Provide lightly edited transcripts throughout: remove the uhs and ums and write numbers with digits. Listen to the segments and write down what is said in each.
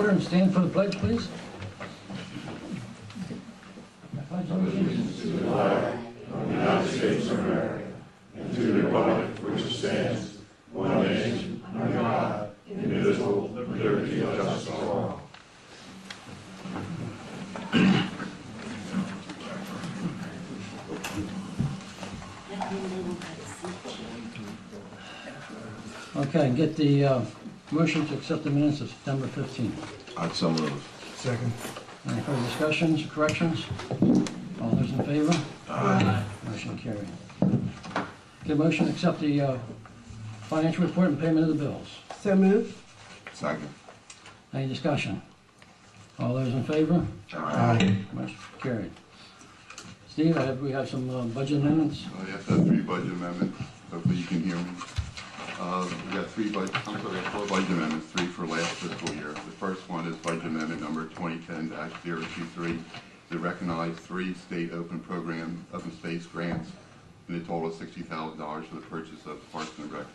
And stand for the pledge, please. Allegiance to the flag of the United States of America and to the republic for which it stands, one nation, under God, indivisible, with liberty and justice for all. Okay, get the motion to accept the minutes of September 15th. I'd so move. Second. Any further discussions, corrections? All those in favor? Aye. Motion carried. Get motion to accept the financial report and payment of the bills. So moved. Second. Any discussion? All those in favor? Aye. Motion carried. Steve, we have some budget amendments. Yes, I have three budget amendments. Hopefully you can hear me. We got four budget amendments, three for last fiscal year. The first one is budget amendment number 2010-023 to recognize three state open space grants in a total of $60,000 for the purchase of Parks and Rec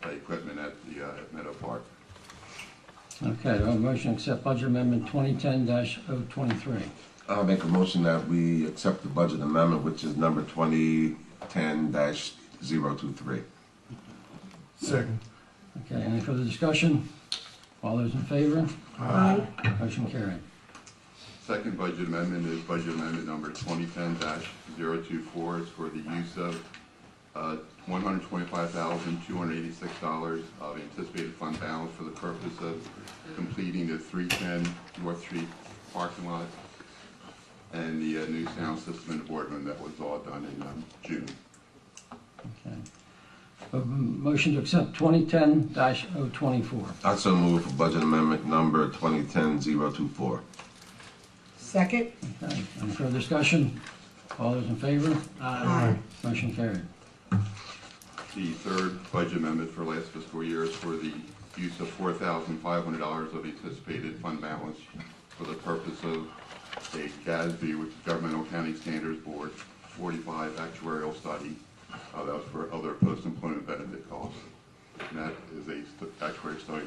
equipment at the Meadow Park. Okay, do I have a motion to accept budget amendment 2010-023? I'll make a motion that we accept the budget amendment, which is number 2010-023. Second. Okay, any further discussion? All those in favor? Aye. Motion carried. Second budget amendment is budget amendment number 2010-024. It's for the use of $125,286 of anticipated fund balance for the purpose of completing the 310 North Street parking lot and the new sound system in the boardroom that was all done in June. Okay. A motion to accept 2010-024. I'd so move for budget amendment number 2010-024. Second. Okay, any further discussion? All those in favor? Aye. Motion carried. The third budget amendment for last fiscal year is for the use of $4,500 of anticipated fund balance for the purpose of a GASB, which is Governmental Accounting Standards Board 45 actuarial study. That was for other post-employment benefit costs. And that is a actuary study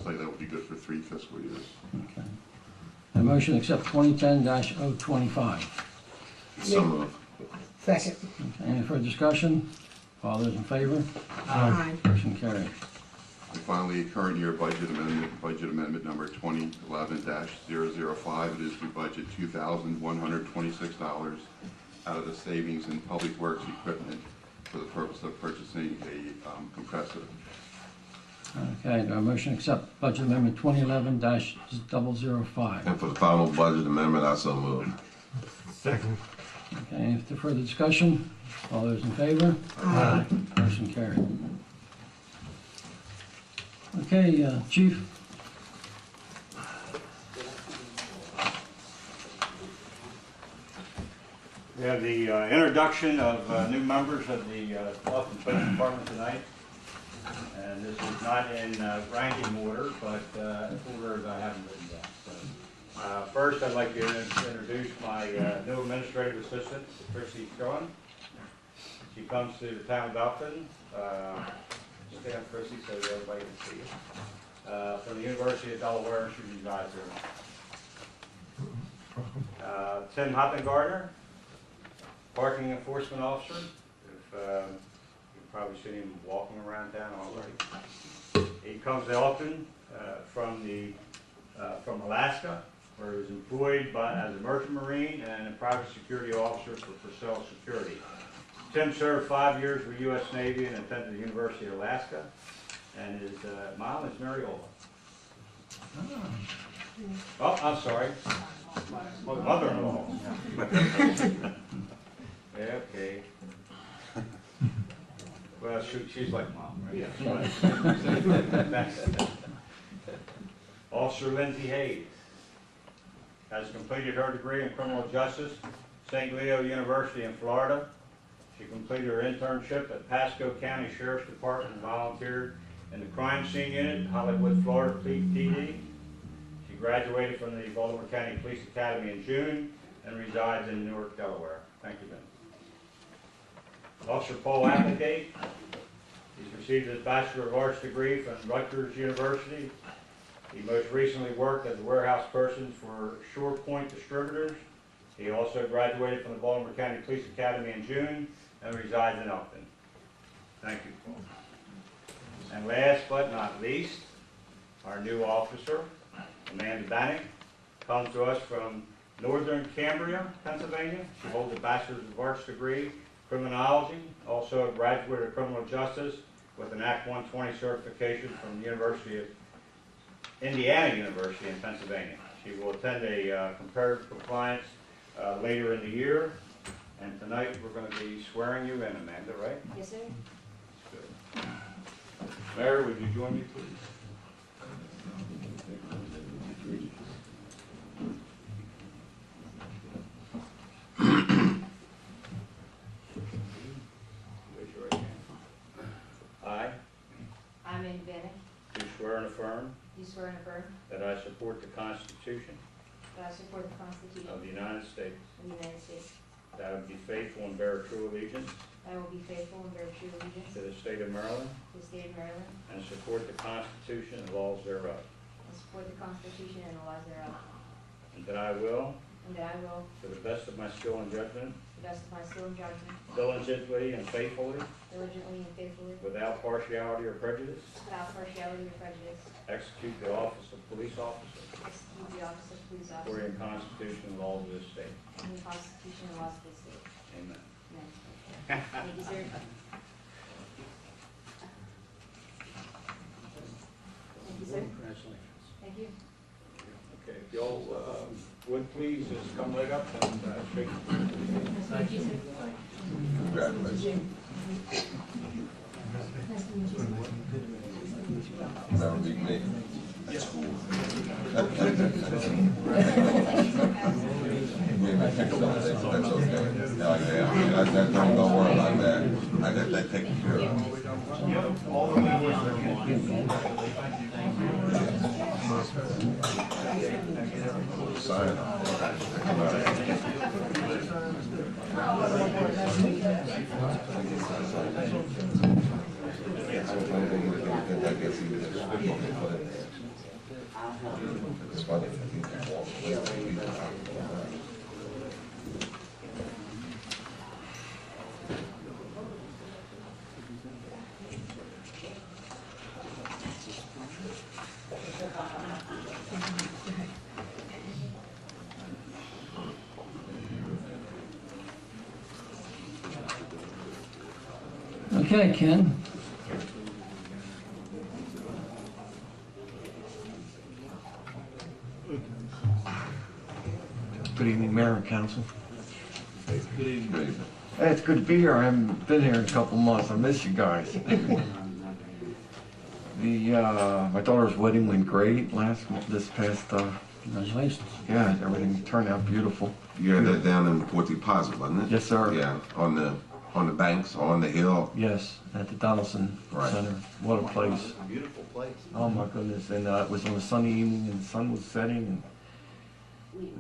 that will be good for 3 fiscal years. Okay. A motion to accept 2010-025. So move. Second. Okay, any further discussion? All those in favor? Aye. Motion carried. And finally, current year budget amendment number 2011-005. It is to budget $2,126 out of the savings in public works equipment for the purpose of purchasing a compressor. Okay, do I have a motion to accept budget amendment 2011-005? And for the final budget amendment, I so move. Second. Okay, any further discussion? All those in favor? Aye. Motion carried. Okay, Chief. We have the introduction of new members of the Elkton Police Department tonight. And this is not in ranking order, but order that I haven't written down. So, first, I'd like to introduce my new administrative assistant, Chrissy Strawn. She comes to the town of Elkton. Stand, Chrissy, so everybody can see you. From the University of Delaware, she resides there. Tim Hoppengardner, parking enforcement officer. You've probably seen him walking around town already. He comes to Elkton from Alaska, where he was employed as a merchant marine and a private security officer for Purcell Security. Tim served 5 years with the U.S. Navy and attended the University of Alaska, and his mom is Mary Ola. Oh, I'm sorry. Mother-in-law. Okay. Well, she's like mom, right? Yeah. Officer Lindsay Hayes has completed her degree in criminal justice, St. Leo University in Florida. She completed her internship at Pasco County Sheriff's Department and volunteered in the crime scene unit, Hollywood, Florida, PD. She graduated from the Baltimore County Police Academy in June and resides in Newark, Delaware. Thank you, Ben. Officer Paul Applegate. He's received his Bachelor of Arts degree from Rutgers University He most recently worked as a warehouse person for Shore Point Distributors. He also graduated from the Baltimore County Police Academy in June and resides in Elkton. Thank you, Paul. And last but not least, our new officer, Amanda Bannock, comes to us from Northern Cambria, Pennsylvania. She holds a Bachelor's of Arts degree in criminology, also a graduate of criminal justice with an Act 120 certification from the University of Indiana University in Pennsylvania. She will attend a comparative compliance later in the year. And tonight we're going to be swearing you in, Amanda, right? Yes, sir. Good. Mayor, would you join me, please? Raise your right hand. I, Amanda Bannock, Do swear and affirm do swear and affirm that I support the Constitution that I support the Constitution of of the United States, the United States, that I will be faithful and bear true allegiance that I will be faithful and bear true allegiance to the state of Maryland, to the state of Maryland, and support the Constitution and laws thereof, and support the Constitution and the laws thereof, and that I will, and that I will, to the best of my skill and judgment, to the best of my skill and judgment, diligently and faithfully, diligently and faithfully, without partiality or prejudice, without partiality or prejudice, execute the office of police officer execute the office of police according officer to the Constitution and laws of this state. and the Constitution and laws of this state. Amen. Amen. Thank you, sir. Thank you, sir. Thank you. Okay, if y'all would please just come right up and shake. Thank you, sir. Congratulations. That would be me. That's cool. Yeah, that's okay. Don't worry about that. I got that taken care of. Sign. It's funny. Okay, Ken. Good evening, Mayor and Council. Good evening. Hey, it's good to be here. I haven't been here in a couple months. I miss you guys. My daughter's wedding went great this past, Congratulations. yeah, everything turned out beautiful. You had that down in Port Deposit, wasn't it? Yes, sir. Yeah, on the banks, on the hill. Yes, at the Donaldson Right. Center. What a place. Beautiful place. Oh my goodness. And it was on a sunny evening and the sun was setting and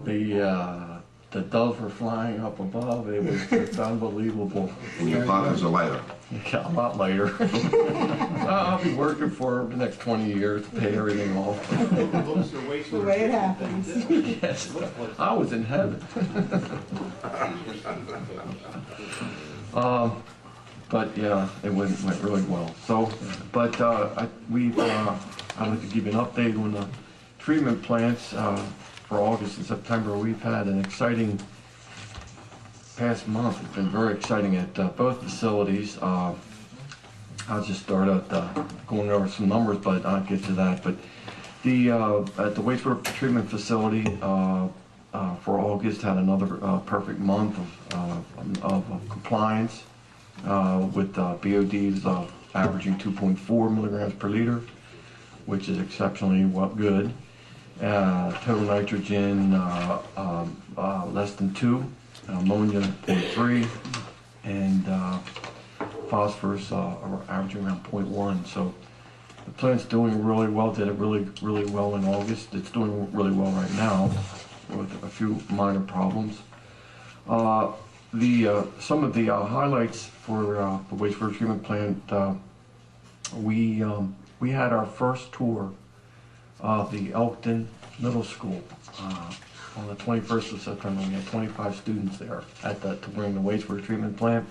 the doves were flying up above. It's unbelievable. And your pockets are lighter. Yeah, a lot later. I'll be working for the next 20 years to pay everything off. The way it happens. Yes, I was in heaven. But yeah, it went really well. So, but I'd like to give you an update on the treatment plants for August and September. We've had an exciting past month. It's been very exciting at both facilities. I'll just start out going over some numbers, but I'll get to that. But at the wastewater treatment facility for August had another perfect month of compliance with BODs averaging 2.4 milligrams per liter, which is exceptionally good. Total nitrogen less than 2, ammonia 0.3, and phosphorus averaging around 0.1. So the plant's doing really well. Did it really well in August. It's doing really well right now with a few minor problems. Some of the highlights for the wastewater treatment plant, we had our first tour the Elkton Middle School. On the 21st of September, we had 25 students there to bring the wastewater treatment plant.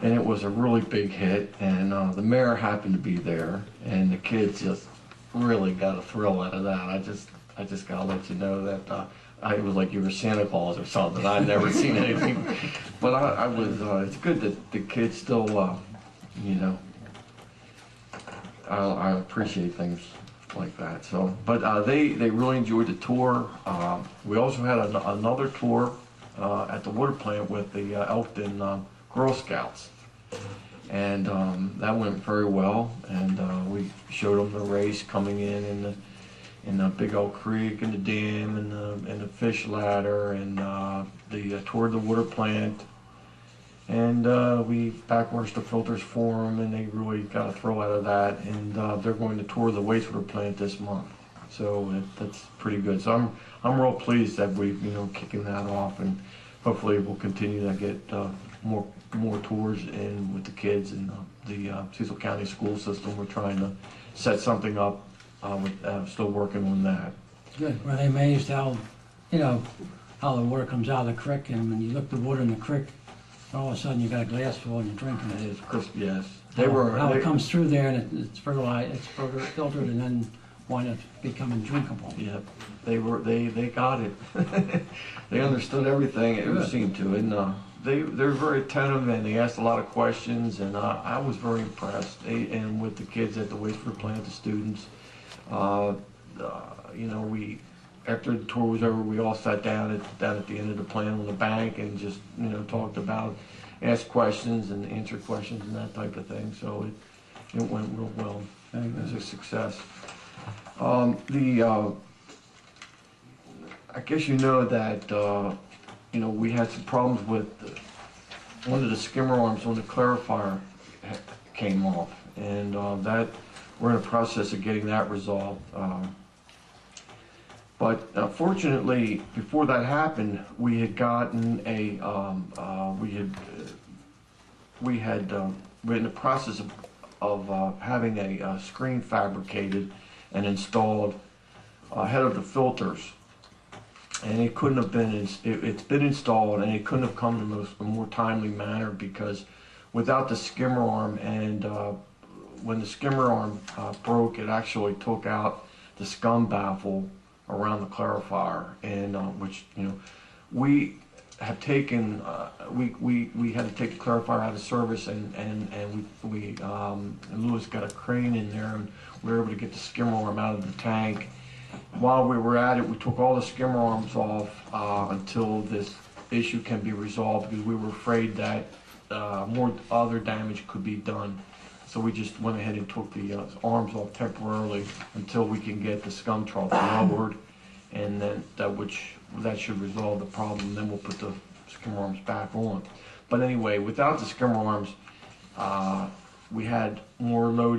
And it was a really big hit, and the mayor happened to be there, and the kids just really got a thrill out of that. I just gotta let you know that it was like you were Santa Claus or something. I'd never seen anything, but I was. It's good that the kids still, you know. I appreciate things like that. So, but they really enjoyed the tour. We also had another tour at the water plant with the Elkton Girl Scouts, and that went very well. And we showed them the race coming in the Big Old Creek and the dam and the fish ladder, and the tour of the water plant. And we backwash the filters for them, and they really got a thrill out of that. And they're going to tour the wastewater plant this month, so that's pretty good. So I'm real pleased that we've kicking that off, and hopefully we'll continue to get more tours in with the kids and the Cecil County school system. We're trying to set something up. Still working on that. Good. Were they amazed how the water comes out of the creek, and when you look the water in the creek, all of a sudden you got a glass full and you're drinking it. It's crisp, yes. How it comes through there, and it's fertilized, it's filtered, and then wind up becoming drinkable. Yeah, they got it. They understood everything. It seemed to, and they're very attentive, and they asked a lot of questions, and I was very impressed. And with the kids at the wastewater plant, the students, we after the tour was over, we all sat down at the end of the plant on the bank and just talked about, asked questions and answered questions and that type of thing. So it went real well. It was a success. I guess that we had some problems with one of the skimmer arms on the clarifier came off, and that we're in the process of getting that resolved. But fortunately, before that happened, we had gotten we're in the process of having a screen fabricated and installed ahead of the filters, and it couldn't have been. It's been installed, and it couldn't have come in a more timely manner, because without the skimmer arm, and when the skimmer arm broke, it actually took out the scum baffle around the clarifier, and which we have taken. We had to take the clarifier out of service, and Lewis got a crane in there, and we were able to get the skimmer arm out of the tank. While we were at it, we took all the skimmer arms off until this issue can be resolved, because we were afraid that more other damage could be done. So we just went ahead and took the arms off temporarily until we can get the scum trough lowered, and then that should resolve the problem. Then we'll put the skimmer arms back on. But anyway, without the skimmer arms, we had more loading